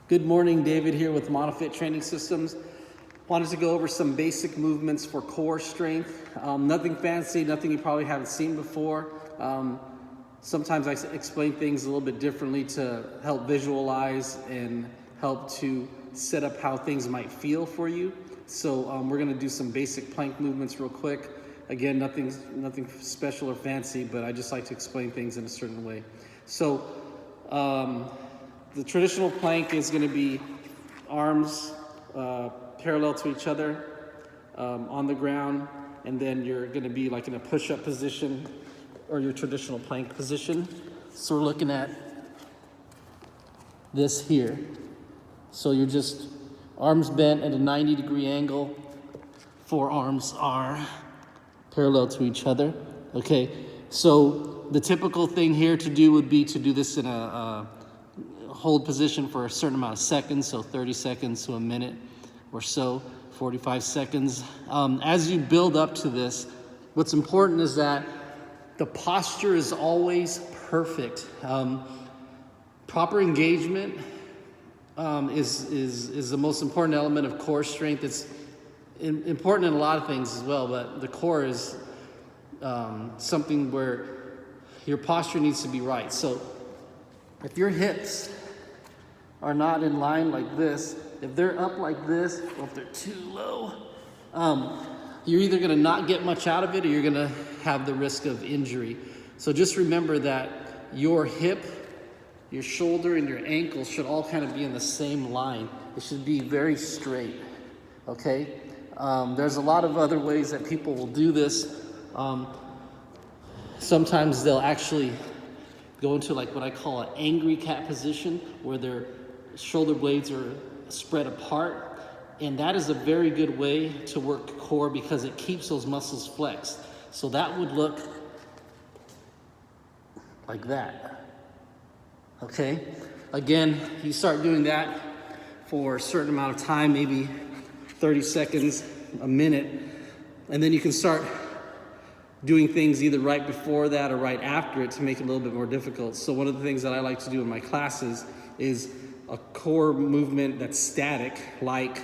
Good morning, David here with Monofit Training Systems. Wanted to go over some basic movements for core strength. Nothing fancy, nothing you probably haven't seen before. Sometimes I explain things a little bit differently to help visualize and help to set up how things might feel for you. So we're gonna do some basic plank movements real quick. Again, nothing special or fancy, but I just like to explain things in a certain way. So the traditional plank is going to be arms parallel to each other on the ground, and then you're going to be like in a push-up position or your traditional plank position. So we're looking at this here. So you're just arms bent at a 90-degree angle, forearms are parallel to each other. Okay, so the typical thing here to do would be to do this in a hold position for a certain amount of seconds, so 30 seconds to a minute or so, 45 seconds. As you build up to this, what's important is that the posture is always perfect. Proper engagement is the most important element of core strength. It's important in a lot of things as well, but the core is something where your posture needs to be right. So if your hips are not in line like this, if they're up like this, or if they're too low, you're either gonna not get much out of it or you're gonna have the risk of injury. So just remember that your hip, your shoulder, and your ankle should all kind of be in the same line. It should be very straight, okay? There's a lot of other ways that people will do this. Sometimes they'll actually go into like what I call an angry cat position, where their shoulder blades are spread apart. And that is a very good way to work core because it keeps those muscles flexed. So that would look like that. Okay? Again, you start doing that for a certain amount of time, maybe 30 seconds, a minute, and then you can start doing things either right before that or right after it to make it a little bit more difficult. So one of the things that I like to do in my classes is a core movement that's static, like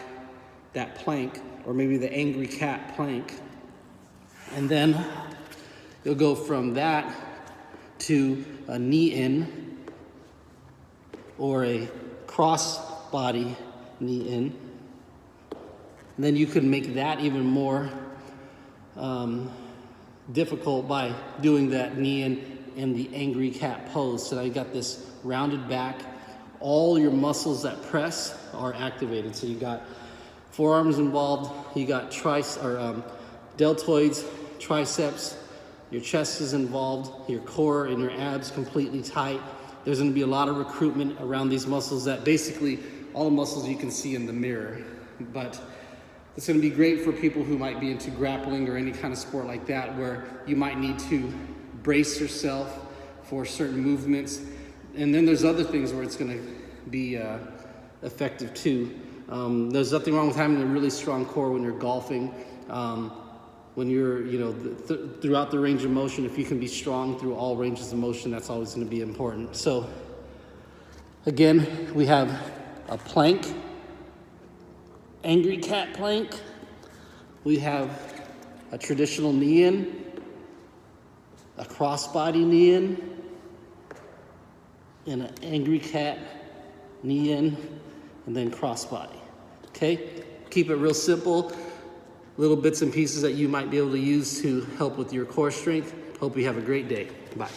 that plank, or maybe the angry cat plank. And then you'll go from that to a knee in, or a cross body knee in. And then you could make that even more difficult by doing that knee in the angry cat pose. So now you got this rounded back. All your muscles that press are activated. So you got forearms involved, you got deltoids, triceps, your chest is involved, your core and your abs completely tight. There's gonna be a lot of recruitment around these muscles, that basically all the muscles you can see in the mirror. But it's gonna be great for people who might be into grappling or any kind of sport like that, where you might need to brace yourself for certain movements. And then there's other things where it's gonna be effective too. There's nothing wrong with having a really strong core when you're golfing. When you're, throughout the range of motion, if you can be strong through all ranges of motion, that's always gonna be important. So again, we have a plank, angry cat plank. We have a traditional knee in, a crossbody knee in, and an angry cat knee in, and then crossbody. Okay? Keep it real simple. Little bits and pieces that you might be able to use to help with your core strength. Hope you have a great day. Bye.